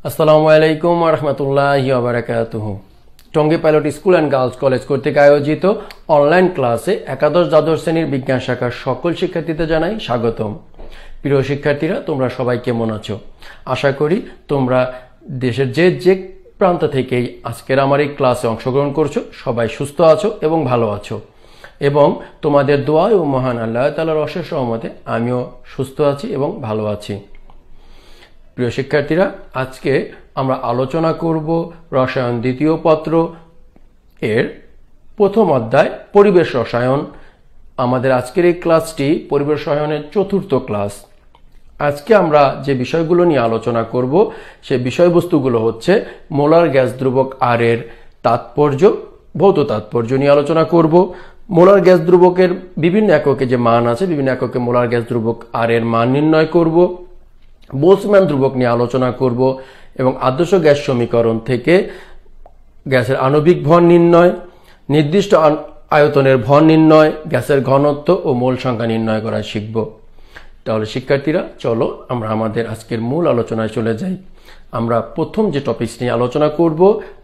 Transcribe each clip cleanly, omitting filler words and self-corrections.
আসসালামু আলাইকুম ওয়া রাহমাতুল্লাহি ওয়া বারাকাতুহু। Tongi pilot school and girls college কর্তৃক আয়োজিত অনলাইন ক্লাসে একাদশ দ্বাদশ শ্রেণীর বিজ্ঞান শাখার সকল শিক্ষার্থীদের জানাই স্বাগতম। প্রিয় শিক্ষার্থীরা, তোমরা সবাই কেমন আছো? আশা করি তোমরা দেশের যে প্রান্ত থেকেই আজকের আমার এই ক্লাসে অংশগ্রহণ করছো সবাই সুস্থ আছো এবং ভালো আছো, এবং তোমাদের দোয়া ও মহান আল্লাহ তাআলার অশেষ রহমতে আমিও সুস্থ আছি এবং ভালো আছি। প্রিয় শিক্ষার্থীরা, আজকে আমরা আলোচনা করব রসায়ন দ্বিতীয় পত্র এর প্রথম অধ্যায় পরিবেশ রসায়ন। আমাদের আজকের এই ক্লাসটি পরিবেশ রসায়নের চতুর্থ ক্লাস। আজকে আমরা যে বিষয়গুলো নিয়ে আলোচনা করব সেই বিষয়বস্তুগুলো হচ্ছে মোলার গ্যাস ধ্রুবক আর এর তাৎপর্য, ভৌত তাৎপর্য নিয়ে আলোচনা করব। মোলার গ্যাস ধ্রুবকের বিভিন্ন এককে যে মান আছে, বিভিন্ন এককে মোলার গ্যাস ধ্রুবক আর এর মান নির্ণয় করব। বোলসম্যান ধ্রুবক নিয়ে আলোচনা করব এবং আদর্শ গ্যাস সমীকরণ থেকে গ্যাসের আণবিক ভর নির্ণয়, নির্দিষ্ট আয়তনের ভর নির্ণয়, গ্যাসের ঘনত্ব ও মোল সংখ্যা নির্ণয় করা শিখব। তাহলে শিক্ষার্থীরা, চলো আমরা আমাদের আজকের মূল আলোচনায় চলে যাই। আমরা প্রথম যে টপিক নিয়ে আলোচনা করব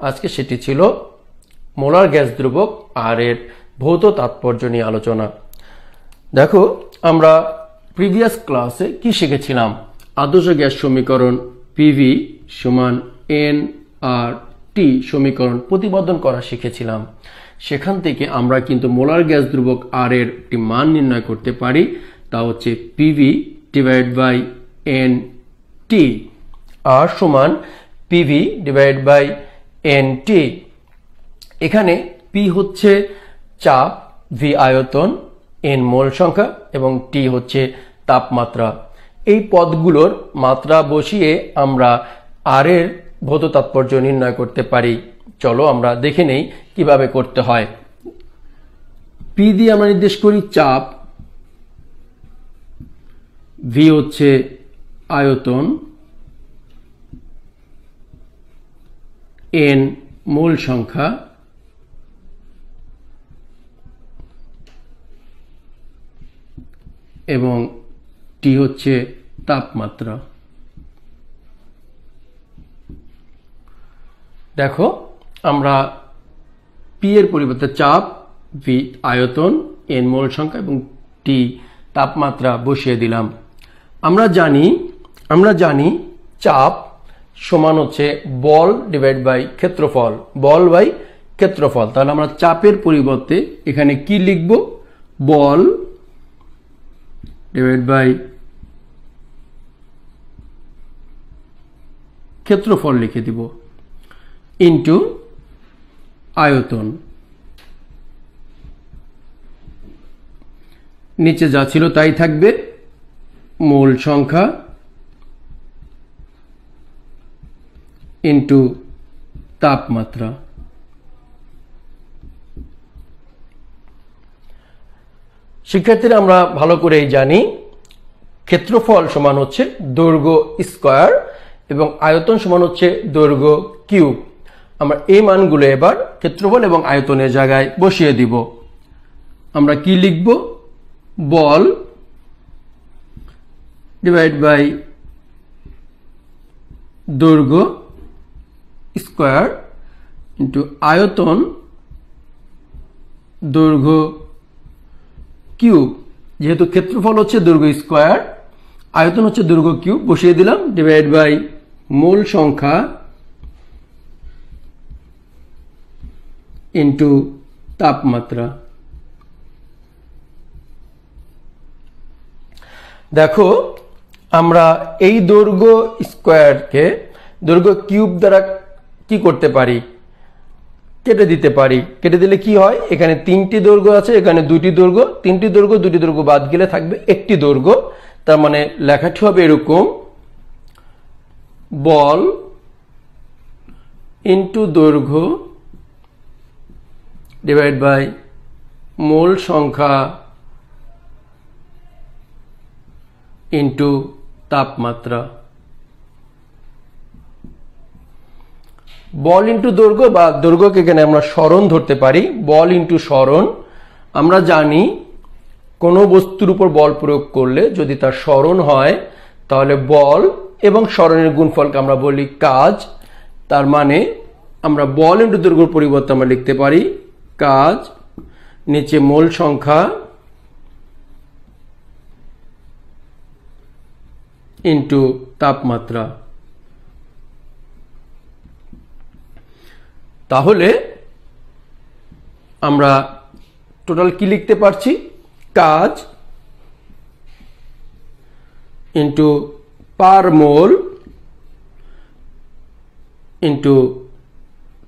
আজকে সেটি ছিল মোলার গ্যাস ধ্রুবক আর এর ভৌত তাৎপর্য নিয়ে আলোচনা। দেখো, আমরা প্রিভিয়াস ক্লাসে কি শিখেছিলাম? আদর্শ গ্যাস সমীকরণ পিভি সমান এন আর টি সমীকরণ প্রতিপাদন করা শিখেছিলাম। সেখান থেকে আমরা কিন্তু মোলার গ্যাস ধ্রুবক আর এর একটি মান নির্ণয় করতে পারি, তা হচ্ছে PV divide by N T. আর সমান PV divide by N T. এখানে পি হচ্ছে চাপ, ভি আয়তন, এন মোল সংখ্যা এবং টি হচ্ছে তাপমাত্রা। এই পদগুলোর মাত্রা বসিয়ে আমরা আর এর ভৌত তাৎপর্য নির্ণয় করতে পারি। চলো আমরা দেখে নেই কিভাবে করতে হয়। পি দিয়ে আমরা নির্দেশ করি চাপ, ভি হচ্ছে আয়তন, এন মোল সংখ্যা এবং টি হচ্ছে তাপমাত্রা। দেখো, আমরা পি এর পরিবর্তে চাপ, ভি আয়তন, এন মোল সংখ্যা এবং টি তাপমাত্রা বসিয়ে দিলাম। আমরা জানি চাপ সমান হচ্ছে বল ডিভাইড বাই ক্ষেত্রফল, বল বাই ক্ষেত্রফল। তাহলে আমরা চাপের পরিবর্তে এখানে কি লিখব? বল ডিভাইড বাই ক্ষেত্রফল লিখে দিব ইনটু আয়তন। নিচে যা ছিল তাই থাকবে, মোল সংখ্যা ইনটু তাপমাত্রা। শিক্ষার্থীরা, আমরা ভালো করেই জানি ক্ষেত্রফল সমান হচ্ছে দৈর্ঘ্য স্কয়ার এবং আয়তন সমান হচ্ছে দৈর্ঘ্য কিউব। আমরা এই মানগুলো এবার ক্ষেত্রফল এবং আয়তনের জায়গায় বসিয়ে দিব। আমরা কি লিখব? বল ডিভাইড বাই দৈর্ঘ্য স্কয়ার ইন্টু আয়তন দৈর্ঘ্য কিউব। যেহেতু ক্ষেত্রফল হচ্ছে দৈর্ঘ্য স্কয়ার, আয়তন হচ্ছে দৈর্ঘ্য কিউব, বসিয়ে দিলাম ডিভাইড বাই মোল সংখ্যা ইনটু তাপমাত্রা। দেখো, আমরা এই দৈর্ঘ্য স্কয়ারকে দৈর্ঘ্য কিউব দ্বারা কি করতে পারি? কেটে দিতে পারি। কেটে দিলে কি হয়? এখানে তিনটি দৈর্ঘ্য আছে, এখানে দুটি দৈর্ঘ্য, তিনটি দৈর্ঘ্য বাদ গেলে থাকবে একটি দৈর্ঘ্য। তার মানে লেখাটি হবে এরকম, বল ইনটু দৈর্ঘ্য ডিভাইড বাই মোল সংখ্যা ইনটু তাপমাত্রা। বল ইনটু দৈর্ঘ্য বা দৈর্ঘ্যকে এখানে আমরা সরণ ধরতে পারি, বল ইনটু সরণ। আমরা জানি কোনো বস্তুর উপর বল প্রয়োগ করলে যদি তার সরণ হয় তাহলে বল এবং সরণের গুণফলকে আমরা বলি কাজ। তার মানে আমরা বল ইন্টু দৈর্ঘ্যের পরিবর্তে আমরা লিখতে পারি কাজ, নিচে মোল সংখ্যা ইন্টু তাপমাত্রা। তাহলে আমরা টোটাল কি লিখতে পারছি, কাজ ইন্টু পার মোল ইন্টু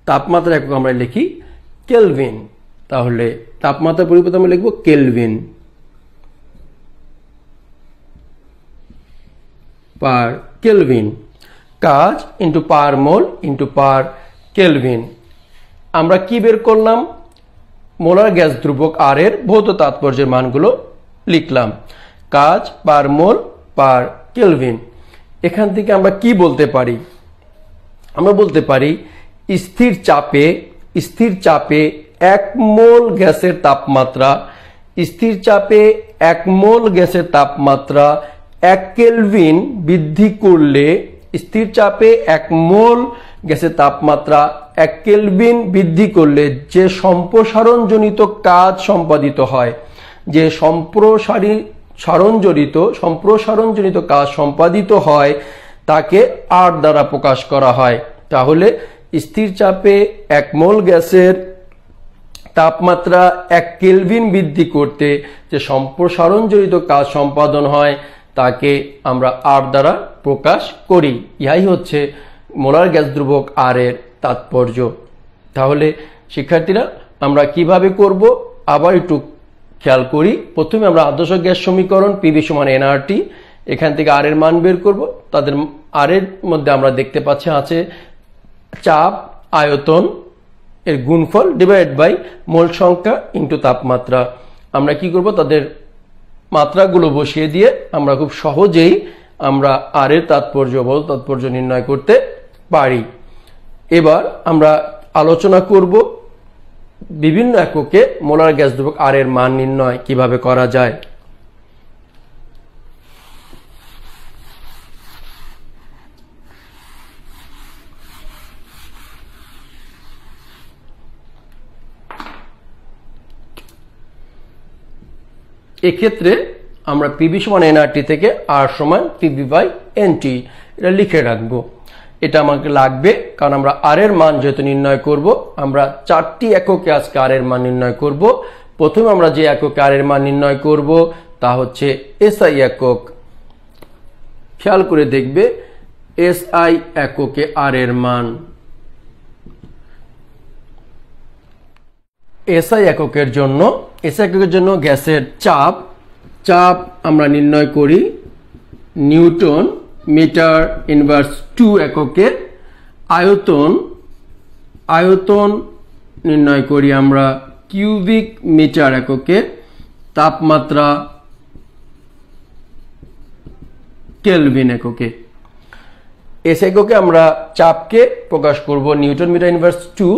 তাপমাত্রা একক আমরা লিখি কেলভিন। তাহলে তাপমাত্রার পরিবর্তে আমরা লিখব কেলভিন পার কেলভিন। কাজ ইন্টু পার মোল ইন্টু পার কেলভিন। আমরা কি বের করলাম, মোলার গ্যাস ধ্রুবক আর এর ভৌত তাৎপর্যের মানগুলো লিখলাম, কাজ পার মোল পার কেলভিন। এখান থেকে আমরা কি বলতে পারি, আমরা বলতে পারি স্থির চাপে 1 মোল গ্যাসের তাপমাত্রা, স্থির চাপে 1 মোল গ্যাসের তাপমাত্রা 1 কেলভিন বৃদ্ধি করলে, স্থির চাপে 1 মোল গ্যাসের তাপমাত্রা 1 কেলভিন বৃদ্ধি করলে যে সম্প্রসারণজনিত কাজ সম্পাদিত হয়, যে সম্প্রসারণজনিত কাজ সম্পাদিত হয় তাকে আর দ্বারা প্রকাশ করা হয়। তাহলে স্থির চাপে 1 মোল গ্যাসের তাপমাত্রা 1 কেলভিন বৃদ্ধি করতে যে সম্প্রসারণজনিত কাজ সম্পাদন হয় তাকে আমরা আর দ্বারা প্রকাশ করি। ইহাই হচ্ছে মোলার গ্যাস ধ্রুবক আর এর তাৎপর্য। তাহলে শিক্ষার্থীরা আমরা কিভাবে করব আবার একটু খেয়াল করি। প্রথমে আমরা আদর্শ গ্যাস সমীকরণ পিভি সমান এনআরটি, এখান থেকে আর এর মান বের করব। তাদের আর এর মধ্যে আমরা দেখতে পাচ্ছি আছে চাপ আয়তন এর গুণফল ডিভাইড বাই মোল সংখ্যা ইন্টু তাপমাত্রা। আমরা কি করব, তাদের মাত্রাগুলো বসিয়ে দিয়ে আমরা খুব সহজেই আমরা আর এর তাৎপর্য নির্ণয় করতে পারি। এবার আমরা আলোচনা করব বিভিন্ন এককে মোলার গ্যাস ধ্রুবক আর এর মান নির্ণয় কিভাবে করা যায়। এক্ষেত্রে আমরা পিভি সমান এনআরটি থেকে আর সমান পিভি বাই এনটি এটা লিখে রাখবো। এটা আমাকে লাগবে কারণ আমরা আর এর মান যেহেতু নির্ণয় করব, আমরা 4টি এককে আজকে আর এর মান নির্ণয় করব। প্রথমে আমরা যে এককে আর এর মান নির্ণয় করব তা হচ্ছে এসআই একক। খেয়াল করে দেখবে এসআই এককে আর এর মান, এসআই এককের জন্য গ্যাসের চাপ আমরা নির্ণয় করি নিউটন মিটার ইনভার্স 2 এককে। আয়তন নির্ণয় করি আমরা কিউবিক মিটার এককে। তাপমাত্রা কেলভিন এককে। এস এককে আমরা চাপকে প্রকাশ করব নিউটন মিটার ইনভার্স 2,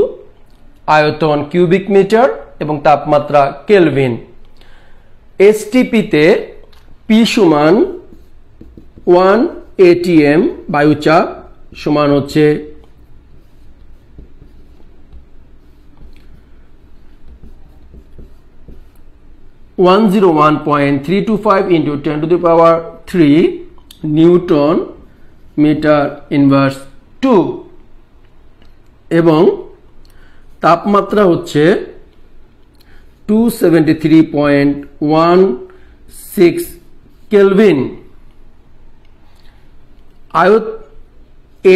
আয়তন কিউবিক মিটার এবং তাপমাত্রা কেলভিন। এসটিপিতে পি সমান 1 atm বায়ুচাপ সমান হচ্ছে 101.325 into 10 to the power 3 newton metre inverse 2 এবং তাপমাত্রা হচ্ছে 273.16 কেলভিন।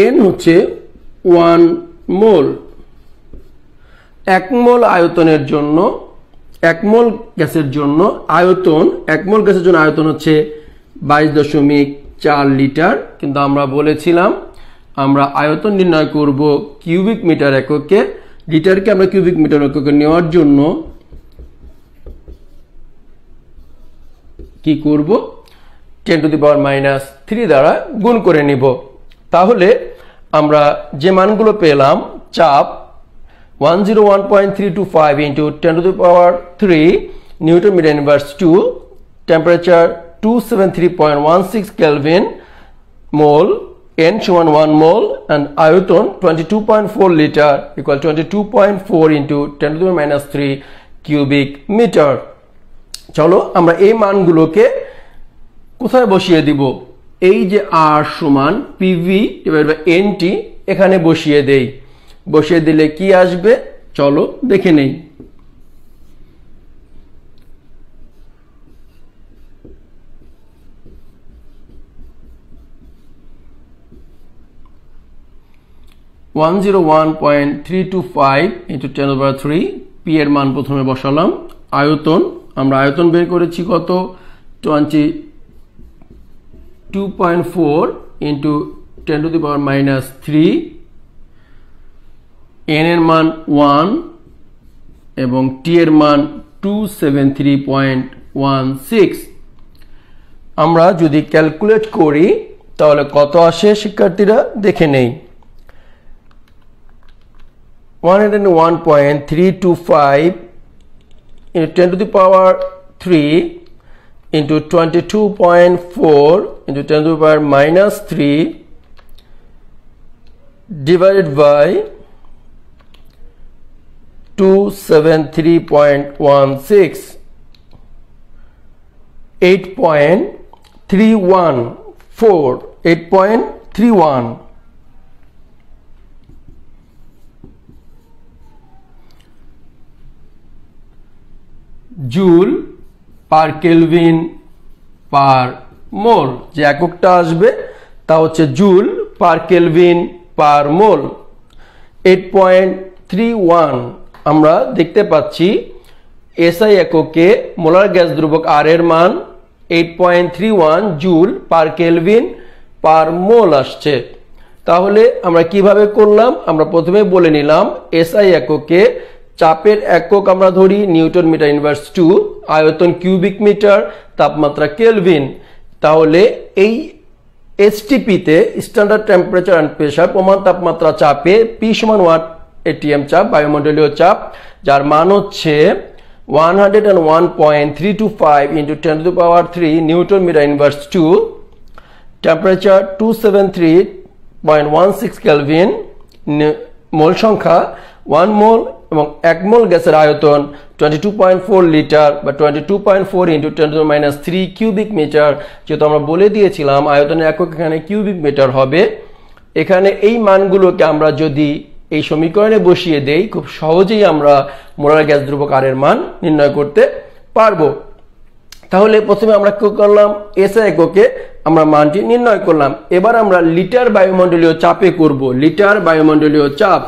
এন হচ্ছে 1 মোল। 1 মোল আয়তনের জন্য 1 মোল গ্যাসের জন্য আয়তন 1 মোল গ্যাসের জন্য আয়তন হচ্ছে 22.4 লিটার। কিন্তু আমরা বলেছিলাম আমরা আয়তন নির্ণয় করব কিউবিক মিটার এককে। লিটারকে আমরা কিউবিক মিটার এককে নেওয়ার জন্য কি করব, 10 to the power -3 দ্বারা গুণ করে নিব। তাহলে আমরা যে মানগুলো পেলাম, চাপ 101.325 into 10 to the power 3 newton metre inverse 2, temperature 273.16 kelvin, mole, n সমান 1 mole and আয়তন 22.4 litre equal 22.4 into 10 to the minus 3 cubic meter। চলো আমরা এই মানগুলোকে কোথায় বসিয়ে দিব? এই যে r সমান pv divided by nt এখানে বসিয়ে দেই। বসিয়ে দিলে কি আসবে চলো দেখে নেই। ওয়ান 101.325 into 10 over 3 p এর মান প্রথমে বসালাম। আয়তন আমরা আয়তন বের করেছি কত 22.4 into 10 to the power minus 3, n এর মান 1 এবং t এর মান 273.16। আমরা যদি ক্যালকুলেট করি তাহলে কত আসে শিক্ষার্থীরা দেখে নেই। 101.325 into 10 to the power 3 into 22.4 into 10 to the power minus 3 divided by 273.16, 8.314 joule per kelvin per mole. যে এককটা আসবে তা হচ্ছে জুল পার কেলভিন পার মোল। 8.31 আমরা দেখতে পাচ্ছি এসআই এককে মোলার গ্যাস দ্রবক আর এর মান 8.31 জুল পার কেলভিন পার মোল আসছে। তাহলে আমরা কিভাবে করলাম? আমরা প্রথমে বলে নিলাম এসআই এককে চাপের একক আমরা ধরি নিউটন মিটার ইনভার্স 2, আয়তন কিউবিক মিটার, তাপমাত্রা কেলভিন। তাহলে এই এসটিপি তে স্ট্যান্ডার্ড টেম্পারেচার এন্ড প্রেসার প্রমাণ তাপমাত্রা চাপে পি সমান ওয়াট এটিএম চাপ বায়ুমণ্ডলীয় চাপ, যার মান হচ্ছে 101.325 into 10 to the power 3 newton metre inverse 2, temperature 273.16 kelvin, mole সংখ্যা 1 মোল এবং 1 মোল গ্যাসের আয়তন 22.4 লিটার বা 22.4 into 10 to the minus 3 cubic metre. যেহেতু আমরা বলে দিয়েছিলাম আয়তনের একক এখানে কিউবিক মিটার হবে। এখানে এই মানগুলোকে আমরা যদি এই সমীকরণে বসিয়ে দেই খুব সহজেই আমরা মোলার গ্যাস দ্রবক আর এর মান নির্ণয় করতে পারবো। তাহলে প্রথমে আমরা কি করলাম? এসআই এককে আমরা মানটি নির্ণয় করলাম। এবার আমরা লিটার বায়ুমণ্ডলীয় চাপে করব। লিটার বায়ুমণ্ডলীয় চাপ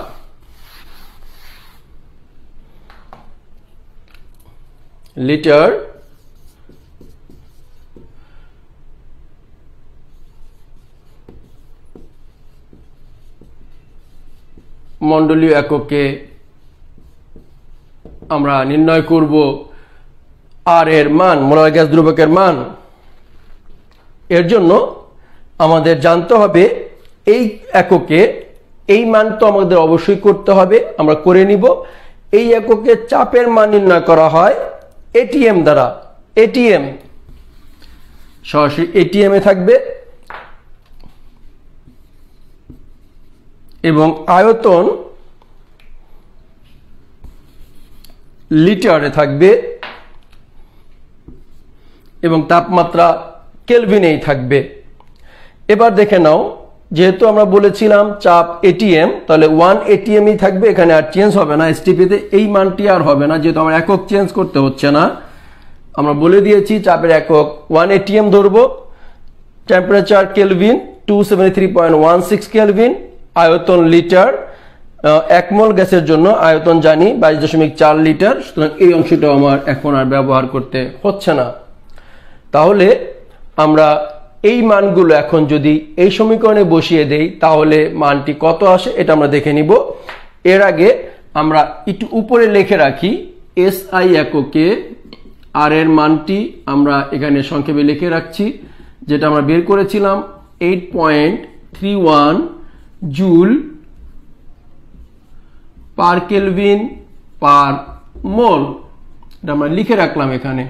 লিটার মণ্ডলীয় এককে আমরা নির্ণয় করব আর এর মান, মোলার গ্যাস দ্রবকের মান। এর জন্য আমাদের জানতে হবে এই এককে এই মান তো আমাদের অবশ্যই করতে হবে, আমরা করে নিব। এই এককে চাপের মান নির্ণয় করা হয় এটিএম দ্বারা। এটিএম সরাসরি এটিএম এ থাকবে এবং আয়তন লিটারে থাকবে এবং তাপমাত্রা কেলভিনেই থাকবে। এবার দেখে নাও, যেহেতু আমরা বলেছিলাম চাপ এটিএম, তাহলে 1 এটিএমই থাকবে, এখানে আর চেঞ্জ হবে না। এসটিপিতে এই মানটি আর হবে না, যেহেতু আমার একক চেঞ্জ করতে হচ্ছে না। আমরা বলে দিয়েছি চাপের একক 1 এটিএম ধরবো। টেম্পারেচার কেলভিন 273.16 কেলভিন, আয়তন লিটার। 1 মোল গ্যাসের জন্য আয়তন জানি 22.4 লিটার, সুতরাং এই অংশটা আমার এখন আর ব্যবহার করতে হচ্ছে না। তাহলে আমরা এই মানগুলো এখন যদি এই সমীকরণে বসিয়ে দেই তাহলে মানটি কত আসে এটা আমরা দেখে নিব। এর আগে আমরা একটু উপরে লিখে রাখি এসআই এককে আর এর মানটি আমরা এখানে সংক্ষেপে লিখে রাখছি, যেটা আমরা বের করেছিলাম 8.31 জুল পার কেলভিন পার মোল। এটা আমরা লিখে রাখলাম এখানে,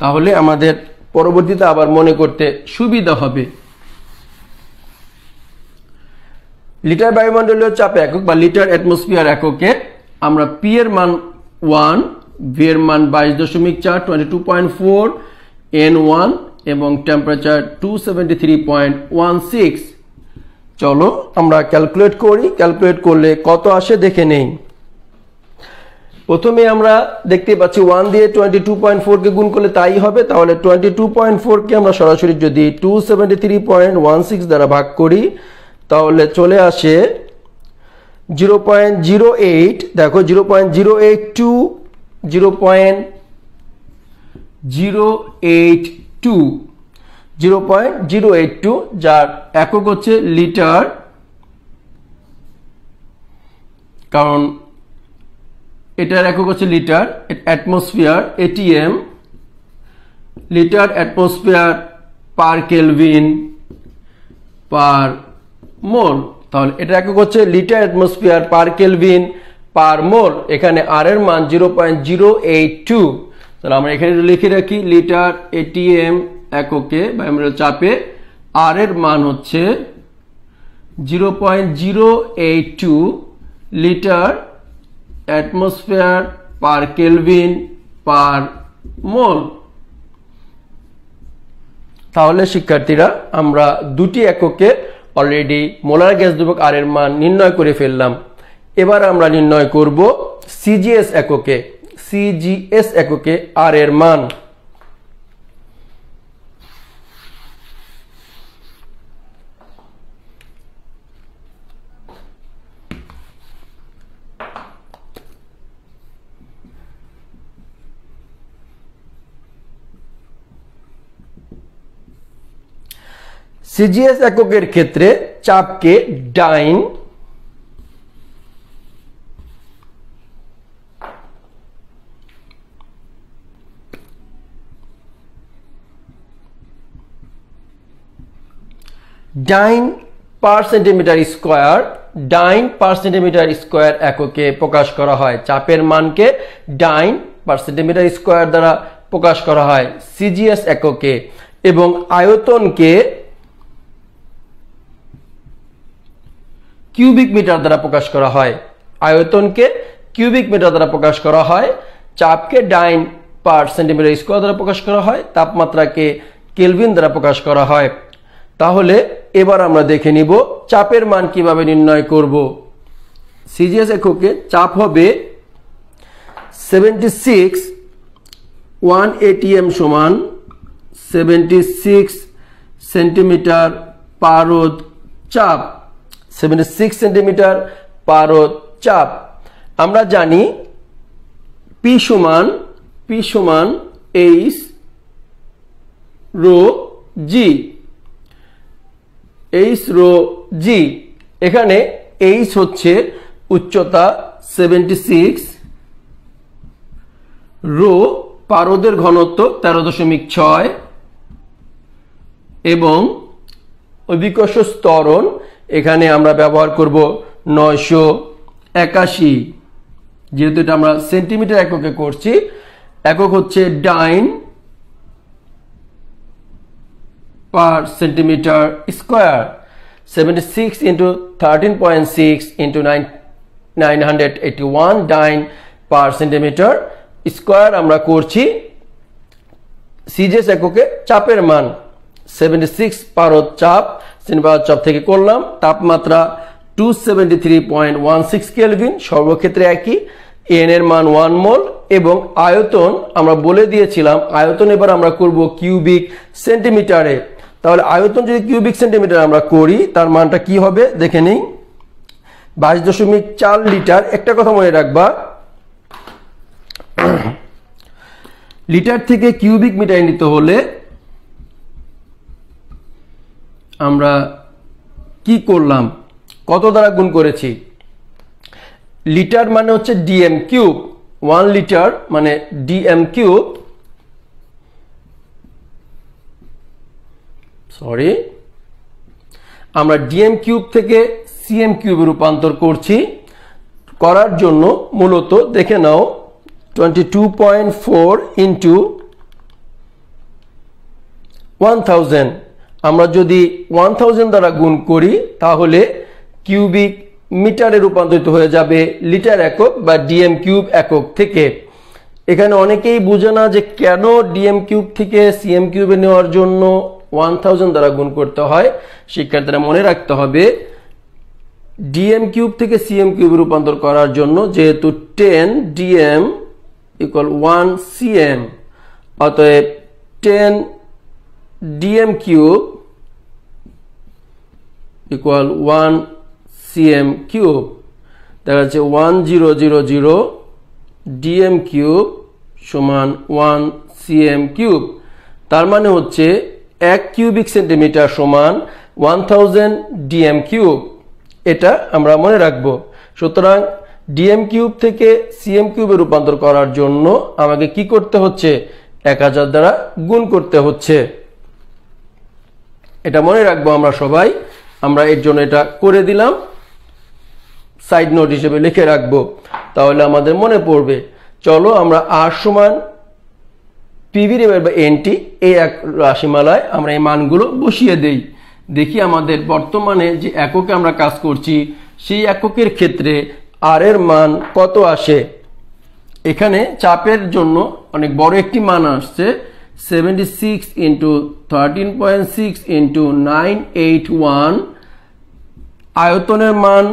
তাহলে আমাদের পরবর্তীতে আবার মনে করতে সুবিধা হবে। লিটার বায়ুমণ্ডলীয় চাপ একক বা লিটার অ্যাটমসফিয়ার এককে আমরা পি এর মান 1, ভি এর মান 22.4 22.4, এন 1 এবং টেম্পারেচার 273.16। চলো আমরা ক্যালকুলেট করি। ক্যালকুলেট করলে কত আসে দেখে নেই। প্রথমে আমরা দেখতে পাচ্ছি 1 দিয়ে 22.4 কে গুণ করলে তাই হবে। তাহলে 22.4 কে আমরা সরাসরি যদি 273.16 দ্বারা ভাগ করি তাহলে চলে আসে 0.08। দেখো 0.082 0.082 যার একক হচ্ছে লিটার, কারণ এটার একক হচ্ছে litre atmosphere, ATM, litre atmosphere per kelvin per mole. তাহলে এটা একক হচ্ছে litre atmosphere per kelvin per mole. এখানে আর এর মান 0.082। তাহলে আমরা এখানে লিখে রাখি লিটার এটিএম এককে বায়ুমণ্ডলীয় চাপে আর এর মান হচ্ছে 0.082 litre atmosphere per kelvin per mole. তাহলে শিক্ষার্থীরা আমরা দুটি এককে অলরেডি মোলার গ্যাস দ্রবক আর এর মান নির্ণয় করে ফেললাম। এবার আমরা নির্ণয় করব সিজিএস এককে আর এর মান। সিজিএস এককের ক্ষেত্রে চাপকে ডাইন পার সেন্টিমিটার স্কয়ার এককে প্রকাশ করা হয়। চাপের মানকে ডাইন পার সেন্টিমিটার স্কয়ার দ্বারা প্রকাশ করা হয় সিজিএস এককে, এবং আয়তনকে কিউবিক মিটার দ্বারা প্রকাশ করা হয়। প্রকাশ করা হয়। চাপকে ডাইন পার সেন্টিমিটার স্কয়ার দ্বারা প্রকাশ করা হয়, তাপমাত্রাকে কেলভিন দ্বারা প্রকাশ করা হয়। তাহলে এবার আমরা দেখে নিব চাপের মান কিভাবে নির্ণয় করব। সিজিএস এককে চাপ হবে 76 1 এটিএম সমান 76 সেন্টিমিটার পারদ চাপ। 76 সেন্টিমিটার পারদ চাপ। আমরা জানি পি সমান এইচ রো জি। এখানে এইচ হচ্ছে উচ্চতা 76, রো পারদের ঘনত্ব 13.6 এবং অভিকর্ষ ত্বরণ এখানে আমরা ব্যবহার করব 981। যেহেতু এটা আমরা সেন্টিমিটার এককে করছি, একক হচ্ছে dyne per centimetre square. 76 into 13.6 into 981 dyne per centimetre square আমরা করছি। সিজিএস এককে চাপের মান 76 পারদ চাপ, সেন্টিমিটার চাপ থেকে করলাম। তাপমাত্রা 273.16 কেলভিন, সর্বক্ষেত্রে একই। এন এর মান 1 মোল এবং আয়তন আমরা বলে দিয়েছিলাম। আয়তন এবার আমরা করব কিউবিক সেন্টিমিটারে। তাহলে আয়তন যদি কিউবিক সেন্টিমিটার আমরা করি তার মানটা কি হবে দেখে নিই। 22.4 লিটার। একটা কথা মনে রাখবা, লিটার থেকে কিউবিক মিটার নিতে হলে আমরা কি করলাম, কত দ্বারা গুণ করেছি। লিটার মানে হচ্ছে ডিএম কিউব, 1 লিটার মানে ডিএম কিউব, আমরা ডিএম কিউব থেকে সিএম কিউবে রূপান্তর করছি। করার জন্য মূলত দেখে নাও 22.4 ইন্টু 1000। আমরা যদি 1000 দ্বারা গুণ করি তাহলে কিউবিক মিটারে রূপান্তরিত হয়ে যাবে লিটার একক বা ডিএম কিউব একক থেকে। এখানে অনেকেই বুঝে না যে কেন ডিএম কিউব থেকে সিএম কিউবে নেওয়ার জন্য 1000 দ্বারা গুণ করতে হয়। শিক্ষার্থীরা মনে রাখতে হবে ডিএম কিউব থেকে সিএম কিউবে রূপান্তর করার জন্য যেহেতু 10 ডিএম ইকুয়াল 1 সিএম, অতএব 10 DM cube equal 1 CM cube. দেখা যাচ্ছে 1000 ডিএম কিউব সমান 1 সিএম কিউব। তার মানে হচ্ছে 1 কিউবিক সেন্টিমিটার সমান 1000 ডিএম কিউব। এটা আমরা মনে রাখবো। সুতরাং ডিএম কিউব থেকে সিএম কিউবে রূপান্তর করার জন্য আমাকে কি করতে হচ্ছে? 1000 দ্বারা গুণ করতে হচ্ছে। এটা মনে রাখবো আমরা সবাই। আমরা এর জন্য এটা করে দিলাম, সাইড নোট হিসেবে লিখে রাখবো, তাহলে আমাদের মনে পড়বে। চলো আমরা আর সমান পিভি ডিভাইড বাই এনটি এই এক রাশিমালায় আমরা এই মানগুলো বসিয়ে দেই। দেখি আমাদের বর্তমানে যে এককে আমরা কাজ করছি সেই এককের ক্ষেত্রে আর এর মান কত আসে। এখানে চাপের জন্য অনেক বড় একটি মান আসছে, 76 ইন্টু 13.6 ইন্টু 981। আয়তনের মান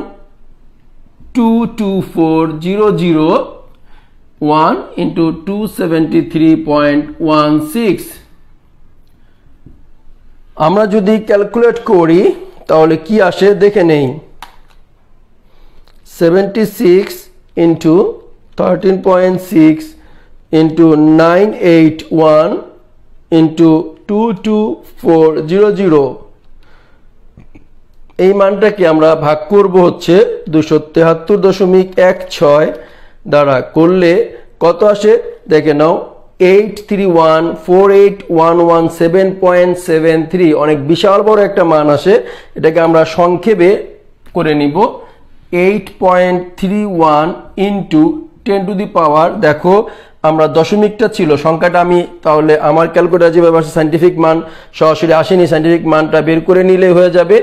224,001 ইন্টু 273.16। আমরা যদি ক্যালকুলেট করি তাহলে কি আসে দেখে নেই। 76 ইন্টু 13.6 ইন্টু 981 ইন্টু 224,000, এই মানটাকে আমরা ভাগ করব হচ্ছে 273.16 দ্বারা। করলে কত আসে দেখে নাও, 83148,117.73। অনেক বিশাল বড় একটা মান আসে। এটাকে আমরা সংক্ষেপে করে নিব 8.31 ইন্টু 10 টু দি পাওয়ার, দেখো আমরা দশমিকটা ছিল সংখ্যাটা, আমি তাহলে আমার ক্যালকুলেটর যেভাবে আসে সাইন্টিফিক মান সরাসরি আসেনি, সাইন্টিফিক মানটা বের করে নিলে হয়ে যাবে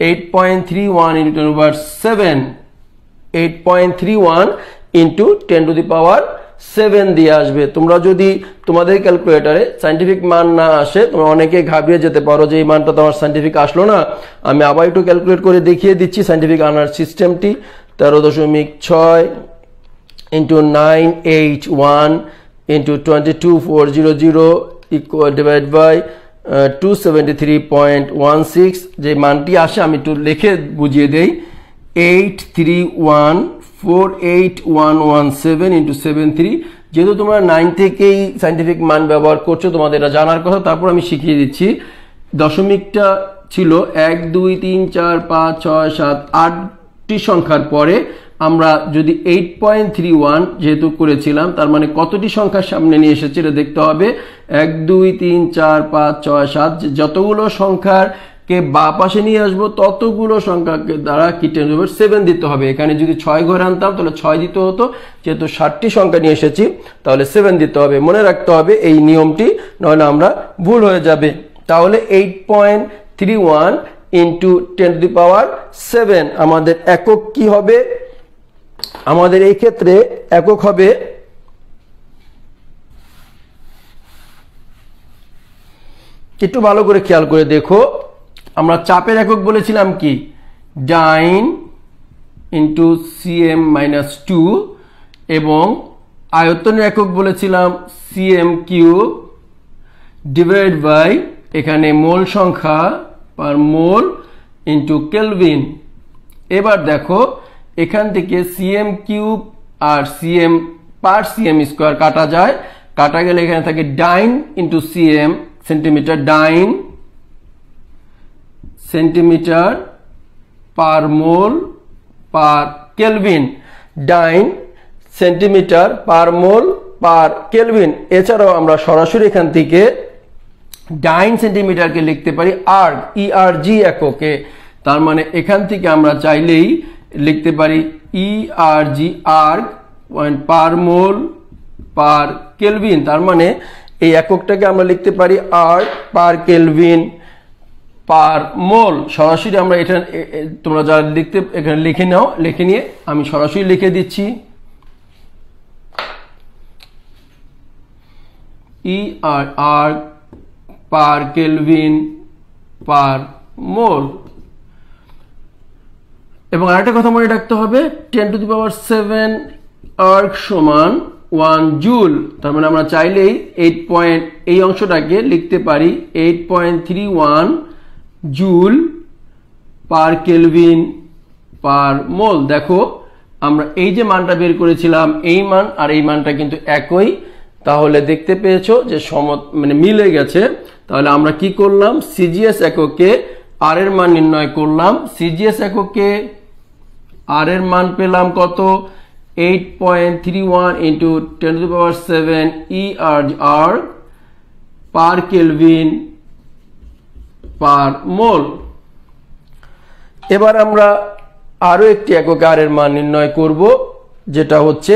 8.31 into 10 to the power 7, 8.31 into 10 to the power 7 দিয়ে আসবে। তোমরা যদি তোমাদের ক্যালকুলেটরে সাইন্টিফিক মান না আসে তোমরা অনেকে ঘাবড়িয়ে যেতে পারো যে এই মানটা তোমার সাইন্টিফিক আসলো না। আমি আবার একটু ক্যালকুলেট করে দেখিয়ে দিচ্ছি সাইন্টিফিক আনার সিস্টেমটি। 13.6 into 981 into 22,400 equal divide by 273.16। যে মানটি আসে আমি একটু লিখে বুঝিয়ে দেই, 83148,117 ইন্টু 73। যেহেতু তোমরা 9 থেকেই সাইন্টিফিক মান ব্যবহার করছো তোমাদের এটা জানার কথা, তারপর আমি শিখিয়ে দিচ্ছি। দশমিকটা ছিল 1 2 3 4 5 6 7 8টি সংখ্যার পরে আমরা যদি 8.31 যেহেতু করেছিলাম তার মানে কতটি সংখ্যার সামনে নিয়ে এসেছে এটা দেখতে হবে। 1 2 3 4 5 6 7 যতগুলো সংখ্যার কে বা পাশে নিয়ে আসবো ততগুলো সংখ্যাকে দ্বারা কি 10⁻7 দিতে হবে। এখানে যদি 6 ঘরে আনতাম তাহলে 6 দিতে হতো, যেহেতু 60টি সংখ্যা নিয়ে এসেছি তাহলে 7 দিতে হবে। মনে রাখতে হবে এই নিয়মটি, নইলে আমরা ভুল হয়ে যাবে। তাহলে 8.31 ইন্টু 10 টু দি পাওয়ার 7 আমাদের একক কি হবে? আমাদের এই ক্ষেত্রে একক হবে একটু ভালো করে খেয়াল করে দেখো, আমরা চাপের একক বলেছিলাম কি ডাইন ইন্টু সিএম মাইনাস 2 এবং আয়তনের একক বলেছিলাম সিএম কিউব ডিভাইড বাই এখানে মোল সংখ্যা পার মোল ইন্টু কেলভিন। এবার দেখো এখান থেকে সিএম কিউব আর সিএম পার সিএম স্কোয়ার কাটা যায়, কাটা গেলে এখানে থাকে dyne into cm centimetre, dyne centimetre per mole per kelvin, dyne centimetre per mole per kelvin. এছাড়াও আমরা সরাসরি এখান থেকে ডাইন সেন্টিমিটারকে লিখতে পারি আর্গ ইআরজি এককে। তার মানে এখান থেকে আমরা চাইলেই লিখতে পারি ইআরজি আর্গ পার মোল পার কেলভিন। তার মানে এই এককটাকে আমরা লিখতে পারি আর্গ পার কেলভিন পার মোল। সরাসরি আমরা এটা তোমরা যারা লিখতে এখানে লিখে নাও, লিখে নিয়ে আমি সরাসরি লিখে দিচ্ছি ER পার কেলভিন পার মোল। এবং আরেকটা কথা মনে রাখতে হবে 10⁷ আর্ক সমান 1 জুল। তার মানে আমরা চাইলেই এই অংশটাকে লিখতে পারি 8.31 জুল পার কেলভিন পার মোল। দেখো আমরা এই যে মানটা বের করেছিলাম এই মান আর এই মানটা কিন্তু একই, তাহলে দেখতে পেয়েছো যে মানে মিলে গেছে। তাহলে আমরা কি করলাম, সিজিএস এককে আর এর মান নির্ণয় করলাম। সিজিএস এককে আর এর মান পেলাম কত, 8.31 × 10⁷ ER পার কেলভিন পার মোল। এবার আমরা আরো একটি এককে আর এর মান নির্ণয় করব, যেটা হচ্ছে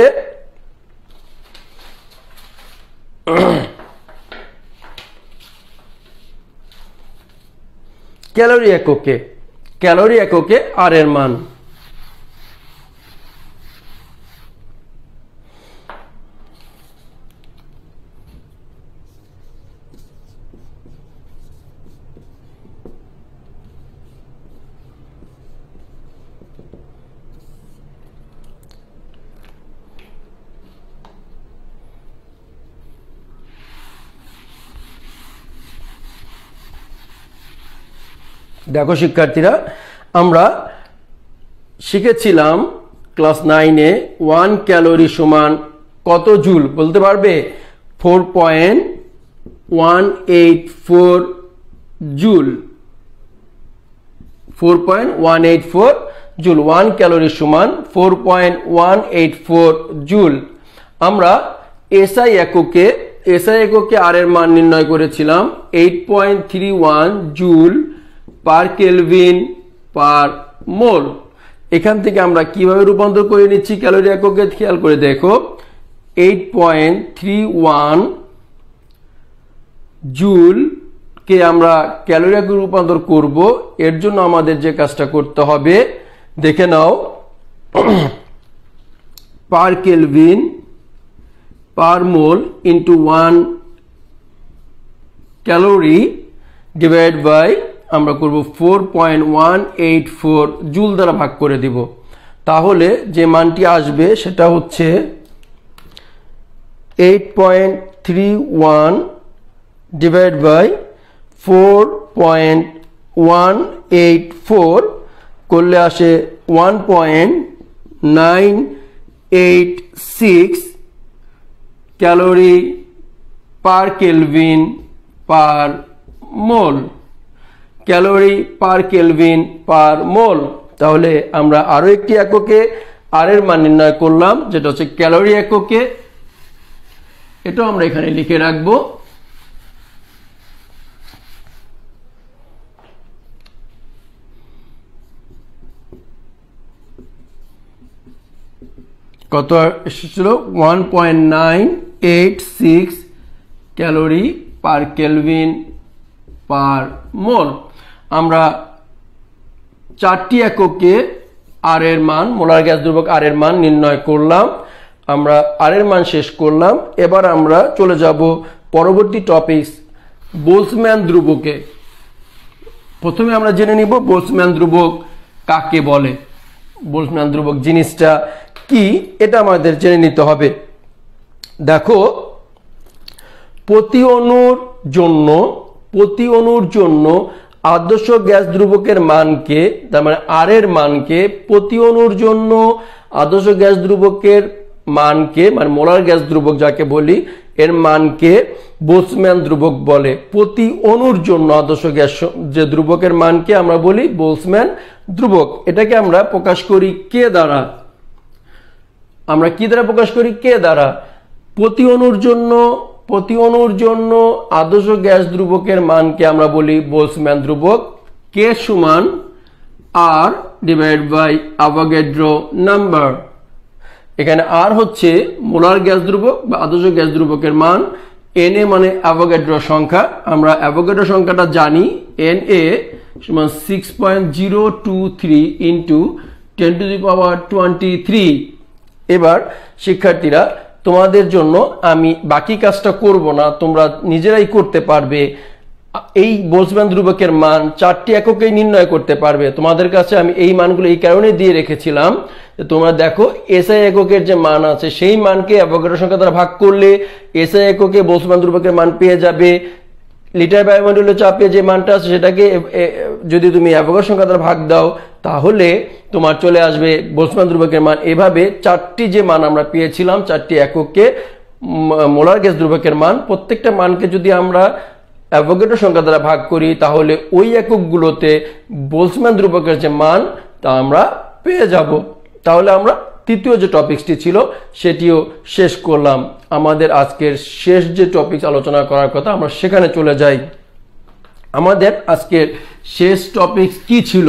ক্যালোরি এককে। ক্যালোরি এককে আর এর মান। দেখো শিক্ষার্থীরা, আমরা শিখেছিলাম ক্লাস 9-এ 1 ক্যালোরি সমান কত জুল বলতে পারবে? 4.184 জুল। 4.184 জুল। 1 ক্যালোরি সমান 4.184 জুল। আমরা এসআই এককে আর এর মান নির্ণয় করেছিলাম 8.31 জুল পার কেলভিন পার মোল। এখান থেকে আমরা কিভাবে রূপান্তর করে নিচ্ছি ক্যালোরি এককে, খেয়াল করে দেখো। 8.31 জুল কে আমরা ক্যালোরি এককে রূপান্তর করব। এর জন্য আমাদের যে কাজটা করতে হবে দেখে নাও, per kelvin per mole into 1 calorie divide by আমরা করব 4.184 জুল দ্বারা ভাগ করে দিব। তাহলে যে মানটি আসবে সেটা হচ্ছে 8.31 ডিভাইড বাই 4.184 করলে আসে 1.986 ক্যালোরি পার কেলভিন পার মোল। Calorie per kelvin per mole. তাহলে আমরা আরো একটি এককে আর এর মান নির্ণয় করলাম, যেটা হচ্ছে ক্যালোরি এককে। এটাও আমরা এখানে লিখে রাখবো। কত এসেছিল? 1.986 ক্যালোরি পার কেলভিন পার মোল। আমরা 4টি এককে আর এর মান, মোলার গ্যাস দ্রবক আর এর মান নির্ণয় করলাম। আমরা আর এর মান শেষ করলাম। এবার আমরা চলে যাব পরবর্তী টপিক, বোলসম্যান ধ্রুবকে। প্রথমে আমরা জেনে নিব বোলসম্যান ধ্রুবক কাকে বলে। বোলসম্যান ধ্রুবক জিনিসটা কি এটা আমাদের জেনে নিতে হবে। দেখো, প্রতি অণুর জন্য আদর্শ গ্যাস ধ্রুবকের মানকে, তার মানে আর এর মানকে, প্রতি অণুর জন্য আদর্শ গ্যাস ধ্রুবকের মানকে, মানে মোলার গ্যাস ধ্রুবক যাকে বলি, এর মানকে বোলসম্যান ধ্রুবক বলে। প্রতি অণুর জন্য আদর্শ গ্যাস যে ধ্রুবকের মানকে আমরা বলি বোলসম্যান ধ্রুবক। এটাকে আমরা প্রকাশ করি কে দ্বারা? আমরা কি দ্বারা প্রকাশ করি? কে দ্বারা। প্রতি অণুর জন্য আদর্শ গ্যাস ধ্রুবকের মানকে আমরা বলি বোলসম্যান ধ্রুবক। কে সমান আর ডিভাইড বাই অ্যাভোগাড্রো নাম্বার। এখানে আর হচ্ছে মোলার গ্যাস ধ্রুবক বা আদর্শ গ্যাস ধ্রুবকের মান, Na মানে অ্যাভোগাড্রো সংখ্যা, আমরা অ্যাভোগাড্রো সংখ্যাটা জানি Na সমান 6.023 ইন্টু 10⁻23। এবার শিক্ষার্থীরা তোমাদের জন্য আমি বাকি কাজটা করব না, তোমরা নিজেরাই করতে পারবে। এই বোলসম্যান ধ্রুবকের মান 4টি এককেই নির্ণয় করতে পারবে। তোমাদের কাছে আমি এই মানগুলো এই কারণে দিয়ে রেখেছিলাম যে তোমরা দেখো এসআই এককের যে মান আছে সেই মানকে অ্যাভোগাড্রো সংখ্যা দ্বারা ভাগ করলে এসআই এককে বোলসম্যান ধ্রুবকের মান পেয়ে যাবে। লিটার বায়ুমণ্ডলীয় চাপে যে মানটা আছে সেটাকে যদি তুমি অ্যাভোগাড্রো সংখ্যা দ্বারা ভাগ দাও তাহলে তোমার চলে আসবে বোলসম্যান ধ্রুবকের মান। এভাবে 4টি যে মান আমরা পেয়েছিলাম 4টি এককে মোলার গ্যাস ধ্রুবকের মান, প্রত্যেকটা মানকে যদি আমরা অ্যাভোগাড্রো সংখ্যা দ্বারা ভাগ করি তাহলে ওই এককগুলোতে বোলসম্যান ধ্রুবকের যে মান তা আমরা পেয়ে যাব। তাহলে আমরা তৃতীয় যে টপিকসটি ছিল সেটিও শেষ করলাম। আমাদের আজকের শেষ যে টপিক আলোচনা করার কথা আমরা সেখানে চলে যাই। আমাদের আজকের শেষ টপিক কি ছিল?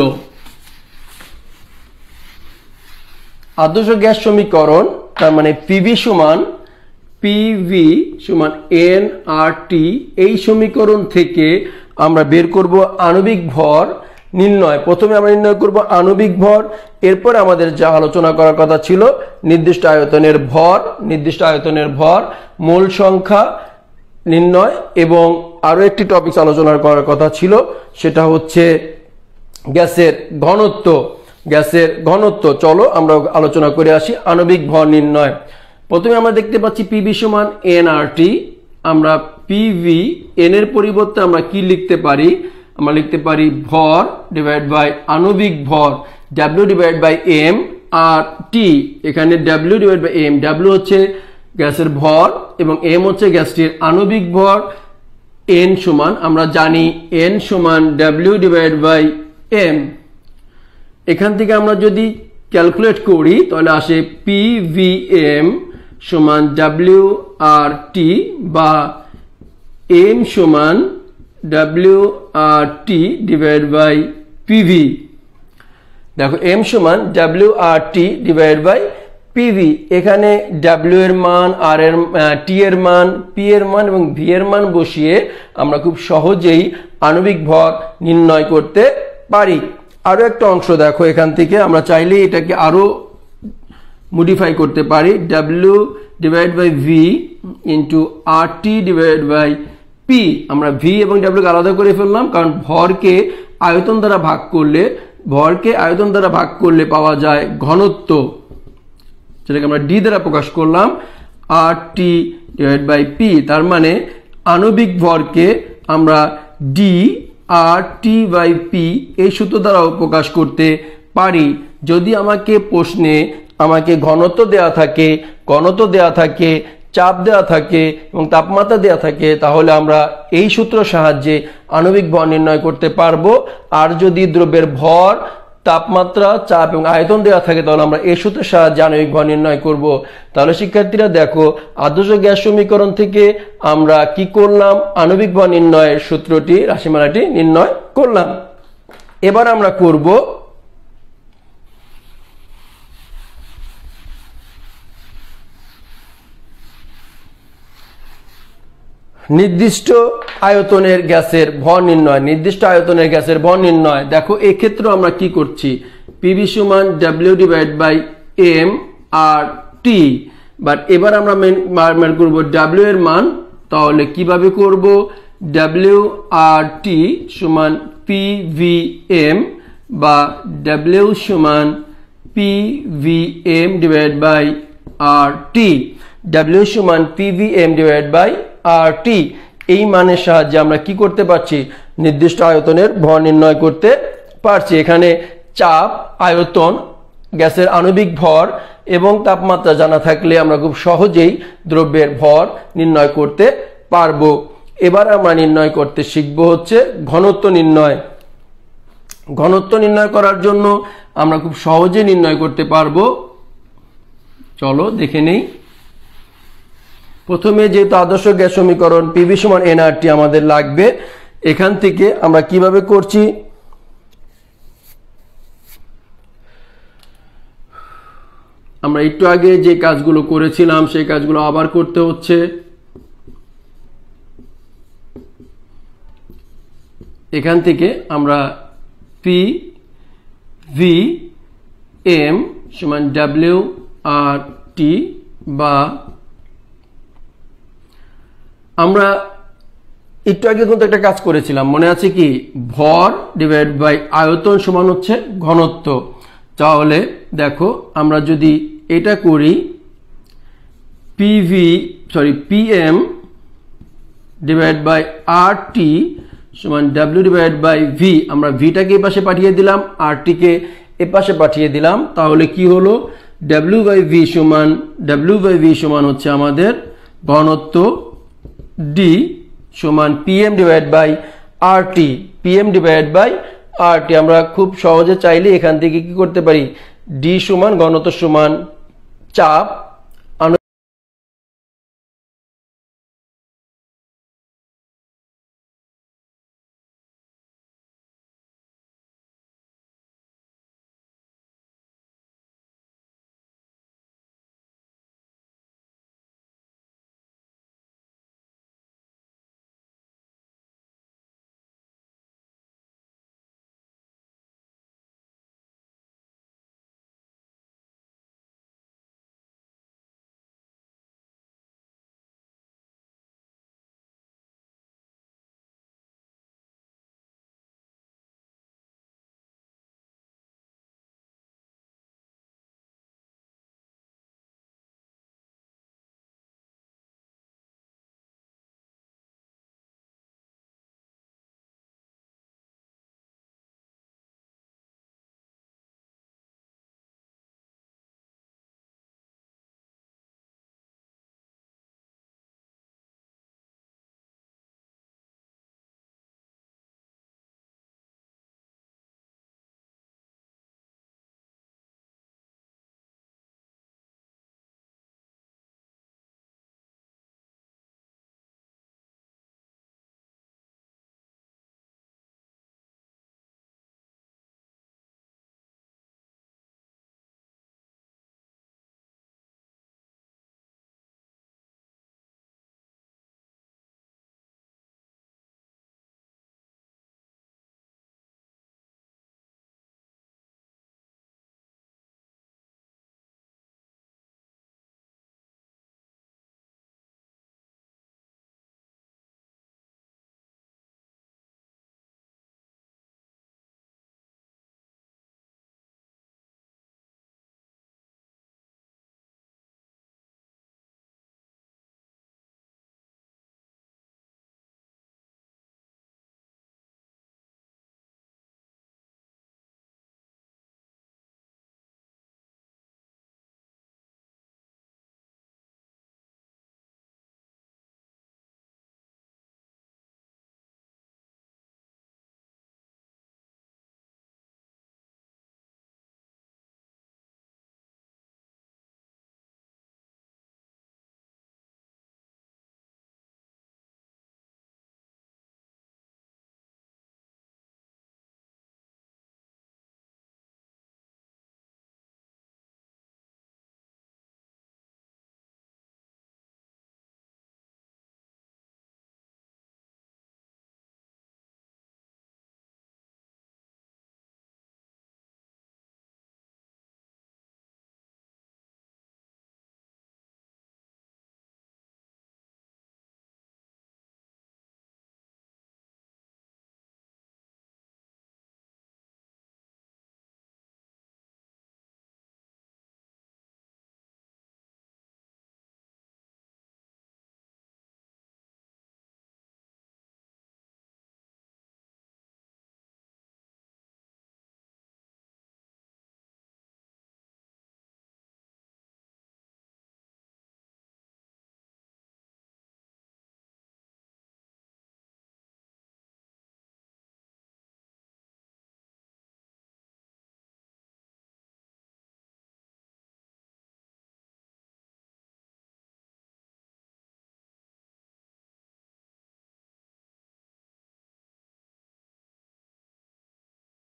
আদর্শ গ্যাস সমীকরণ, তার মানে পিভি সমান nRT। এই সমীকরণ থেকে আমরা বের করব আণবিক ভর নির্ণয়। প্রথমে আমরা নির্ণয় করব আণবিক ভর, এরপর আমাদের যা আলোচনা করার কথা ছিল নির্দিষ্ট আয়তনের ভর, মোল সংখ্যা নির্ণয়, এবং আরো একটি টপিক আলোচনা করার কথা ছিল সেটা হচ্ছে গ্যাসের ঘনত্ব। চলো আমরা আলোচনা করে আসি আণবিক ভর নির্ণয়। প্রথমে আমরা দেখতে পাচ্ছি পিভি সমান nRT। আমরা পিভি n এর পরিবর্তে আমরা কি লিখতে পারি? আমরা লিখতে পারি ভর ডিভাইড বাই আণবিক ভর W ডিভাইড বাই M আর T। এখানে W divide by M, W হচ্ছে গ্যাসের ভর এবং M হচ্ছে গ্যাসটির আণবিক ভর। N সমান আমরা জানি N সমান W ডিভাইড বাই M। এখান থেকে আমরা যদি ক্যালকুলেট করি তাহলে আসে PVM সমান WRT বা M সমান WRT ডিভাইড বাই PV। দেখো M সমান WRT ডিভাইড বাই PV। এখানে W এর মান, T এর মান, P এর মান এবং V এর মান বসিয়ে আমরা খুব সহজেই আণবিক ভর নির্ণয় করতে পারি। আরো একটা অংশ দেখো, এখান থেকে আমরা চাইলে এটাকে আরো মডিফাই করতে পারি। W divide by V into RT divide by P। আমরা V এবং W কে আলাদা করে ফেললাম কারণ ভরকে আয়তন দ্বারা ভাগ করলে পাওয়া যায় ঘনত্ব, যেটাকে আমরা D দ্বারা প্রকাশ করলাম RT ডিভাইড বাই P। তার মানে আণবিক ভরকে আমরা D RT বাই P এই সূত্র দ্বারাও প্রকাশ করতে পারি। যদি আমাকে প্রশ্নে ঘনত্ব দেয়া থাকে, চাপ দেয়া থাকে এবং তাপমাত্রা দেয়া থাকে তাহলে আমরা এই সূত্রের সাহায্যে আণবিক ভর নির্ণয় করতে পারবো। আর যদি দ্রব্যের ভর, তাপমাত্রা, চাপ এবং আয়তন দেওয়া থাকে তাহলে আমরা এই সূত্রের সাহায্যে আণবিক ভর নির্ণয় করব। তাহলে শিক্ষার্থীরা দেখো আদর্শ গ্যাস সমীকরণ থেকে আমরা কি করলাম? আণবিক ভর নির্ণয়ের সূত্রটি, রাশিমালাটি নির্ণয় করলাম। এবার আমরা করব নির্দিষ্ট আয়তনের গ্যাসের ভর নির্ণয়। দেখো এই ক্ষেত্রে আমরা কি করছি? পিভি সমান W ডিভাইড বাই M আর T। বাট এবার আমরা বের করব W এর মান। তাহলে কিভাবে করব? W আর T সমান PVM বা W সমান PVM divide by RT। W সমান PVM ডিভাইড বাই RT। এই মানের সাহায্যে আমরা কি করতে পারছি? নির্দিষ্ট আয়তনের ভর নির্ণয় করতে পারছি। এখানে চাপ, আয়তন, গ্যাসের আণবিক ভর এবং তাপমাত্রা জানা থাকলে আমরা খুব সহজেই দ্রব্যের ভর নির্ণয় করতে পারবো। এবার আমরা নির্ণয় করতে শিখব হচ্ছে ঘনত্ব নির্ণয় করার জন্য আমরা খুব সহজে নির্ণয় করতে পারবো। চলো দেখে নেই। প্রথমে যেহেতু আদর্শ গ্যাস সমীকরণ পিভি সমান nRT আমাদের লাগবে, এখান থেকে আমরা কিভাবে করছি? আমরা একটু আগে যে কাজগুলো করেছিলাম সেই কাজগুলো আবার করতে হচ্ছে। এখান থেকে আমরা পি ভি এম সমান ডাব্লিউ আর টি, বা আমরা একটু আগে কিন্তু একটা কাজ করেছিলাম, মনে আছে কি? ভর ডিভাইড বাই আয়তন সমান হচ্ছে ঘনত্ব। তাহলে দেখো আমরা যদি এটা করি, পিএম ডিভাইড বাই আর টি সমান ডাব্লিউ ডিভাইড বাই ভি, আমরা ভিটাকে এ পাশে পাঠিয়ে দিলাম, আর টিকে এ পাশে পাঠিয়ে দিলাম। তাহলে কি হলো? ডাব্লিউ বাই ভি সমান হচ্ছে আমাদের ঘনত্ব, ডি সমান PM divide by R T. PM divide by R T আমরা খুব সহজে চাইলে এখান থেকে কি করতে পারি? ডি সমান ঘনত্ব সমান চাপ